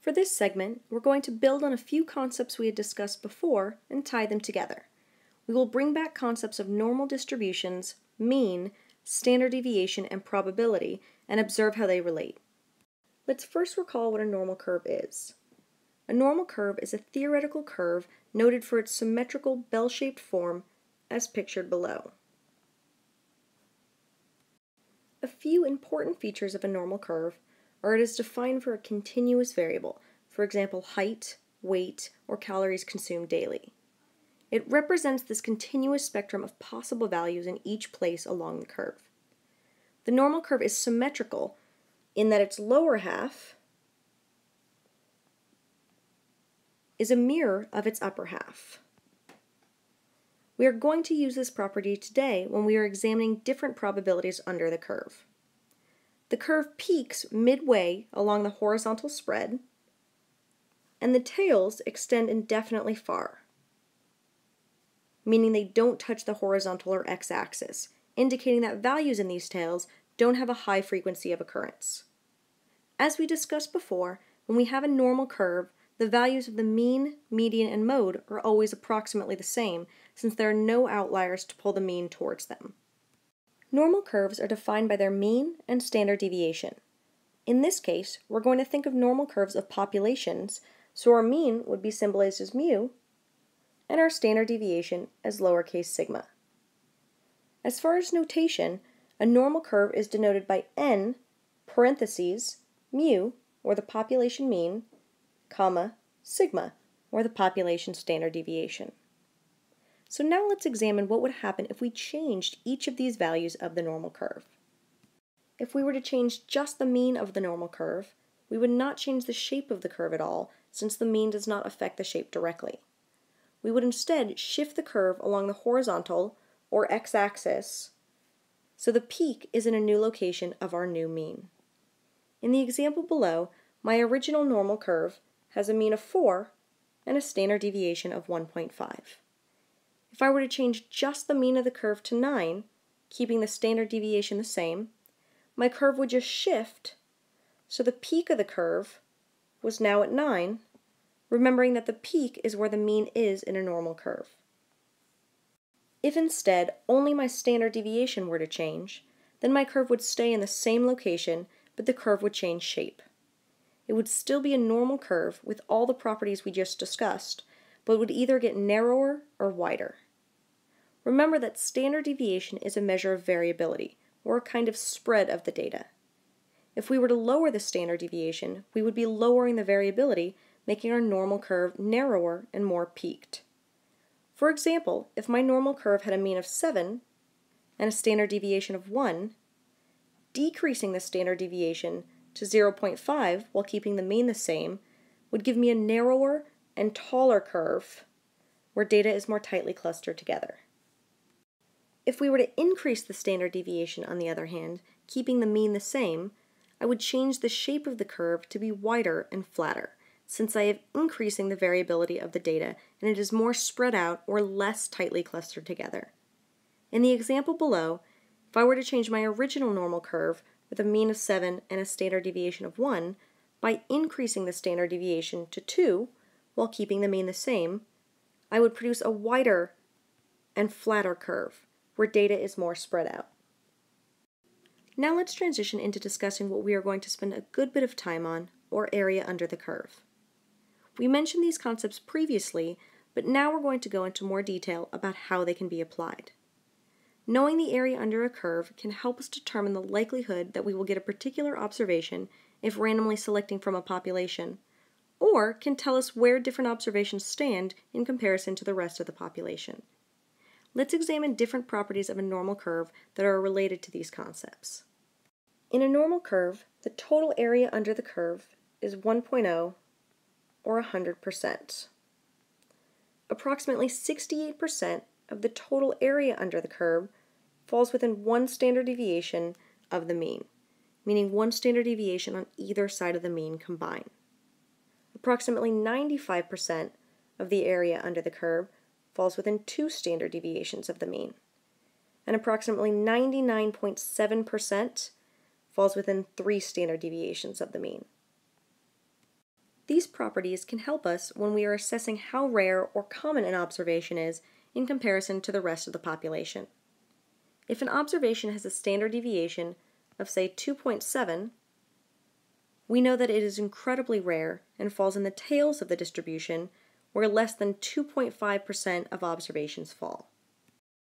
For this segment, we're going to build on a few concepts we had discussed before and tie them together. We will bring back concepts of normal distributions, mean, standard deviation, and probability, and observe how they relate. Let's first recall what a normal curve is. A normal curve is a theoretical curve noted for its symmetrical bell-shaped form, as pictured below. A few important features of a normal curve are it is defined for a continuous variable, for example height, weight, or calories consumed daily. It represents this continuous spectrum of possible values in each place along the curve. The normal curve is symmetrical in that its lower half is a mirror of its upper half. We are going to use this property today when we are examining different probabilities under the curve. The curve peaks midway along the horizontal spread, and the tails extend indefinitely far, meaning they don't touch the horizontal or x-axis, indicating that values in these tails don't have a high frequency of occurrence. As we discussed before, when we have a normal curve, the values of the mean, median, and mode are always approximately the same, since there are no outliers to pull the mean towards them. Normal curves are defined by their mean and standard deviation. In this case, we're going to think of normal curves of populations, so our mean would be symbolized as mu, and our standard deviation as lowercase sigma. As far as notation, a normal curve is denoted by n parentheses mu, or the population mean, comma, sigma, or the population standard deviation. So now let's examine what would happen if we changed each of these values of the normal curve. If we were to change just the mean of the normal curve, we would not change the shape of the curve at all, since the mean does not affect the shape directly. We would instead shift the curve along the horizontal, or x-axis, so the peak is in a new location of our new mean. In the example below, my original normal curve has a mean of 4 and a standard deviation of 1.5. If I were to change just the mean of the curve to 9, keeping the standard deviation the same, my curve would just shift, so the peak of the curve was now at 9, remembering that the peak is where the mean is in a normal curve. If instead only my standard deviation were to change, then my curve would stay in the same location, but the curve would change shape. It would still be a normal curve with all the properties we just discussed, but would either get narrower or wider. Remember that standard deviation is a measure of variability, or a kind of spread of the data. If we were to lower the standard deviation, we would be lowering the variability, making our normal curve narrower and more peaked. For example, if my normal curve had a mean of 7 and a standard deviation of 1, decreasing the standard deviation to 0.5 while keeping the mean the same would give me a narrower and taller curve where data is more tightly clustered together. If we were to increase the standard deviation, on the other hand, keeping the mean the same, I would change the shape of the curve to be wider and flatter, since I am increasing the variability of the data and it is more spread out or less tightly clustered together. In the example below, if I were to change my original normal curve with a mean of 7 and a standard deviation of 1, by increasing the standard deviation to 2 while keeping the mean the same, I would produce a wider and flatter curve where data is more spread out. Now let's transition into discussing what we are going to spend a good bit of time on, or area under the curve. We mentioned these concepts previously, but now we're going to go into more detail about how they can be applied. Knowing the area under a curve can help us determine the likelihood that we will get a particular observation if randomly selecting from a population, or can tell us where different observations stand in comparison to the rest of the population. Let's examine different properties of a normal curve that are related to these concepts. In a normal curve, the total area under the curve is 1.0 or 100%. Approximately 68% of the total area under the curve falls within one standard deviation of the mean, meaning one standard deviation on either side of the mean combined. Approximately 95% of the area under the curve falls within 2 standard deviations of the mean, and approximately 99.7% falls within 3 standard deviations of the mean. These properties can help us when we are assessing how rare or common an observation is in comparison to the rest of the population. If an observation has a standard deviation of, say, 2.7, we know that it is incredibly rare and falls in the tails of the distribution where less than 2.5% of observations fall.